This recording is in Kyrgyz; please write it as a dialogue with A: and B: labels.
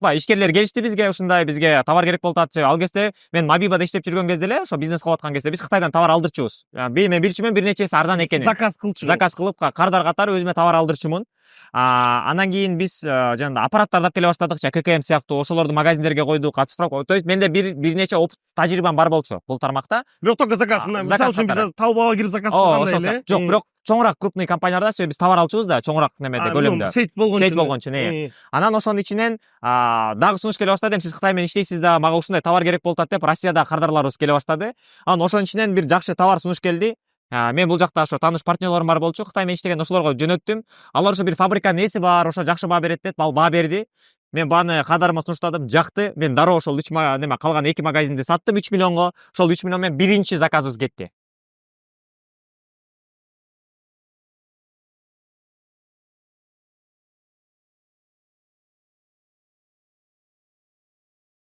A: баягы ишкерлер келишти бизге, ушундай бизге товар керек болуп атат. Ал кезде мен Мабибада иштеп жүргөн кезде эле ошо бизнес кылып аткан кезде биз Кытайдан товар алдырчубуз. Мен билчүмүн бир нечеси арзан экенин.
B: Заказ кылчу.
A: Заказ кылып кардар катары өзүмө товар алдырчумун. Анан кийин биз жанагы аппараттарды алып келе баштадык, ККМ сыяктуу, ошолорду магазиндерге койдук, оцифровка. То есть менде бир нече опыт, тажрыйбам бар болчу бул тармакта.
B: Бирок только заказ. Мисалы үчүн биз Taobao'га кирип заказ кылгандай эле.
A: Жок, бирок чоңураак крупный компанияларда себеби биз товар алчубуз да, чоңураак немеде, көлөмдө.
B: Сеть
A: болгончу. Анан ошонун ичинен дагы сунуш келе баштады. Сиз Кытай менен иштейсиз да, мага ушундай товар керек болуп атат деп Россияда кардарларыбыз келе баштады. Анан ошонун ичинен бир жакшы товар сунуш келди. Мен бул жакта ошо тааныш партнерлорум бар болчу, Кытай менен иштеген, ошолорго жөнөттүм. Алар ошо бир фабриканын ээси бар, ошо жакшы баа берет деп, ал баа берди. Мен бааны кадарыма сунуштадым, жакты. Мен дароо ошол калган 2 магазинди саттым 3 миллионго. Ошол 3 миллион менен биринчи заказыбыз кетти.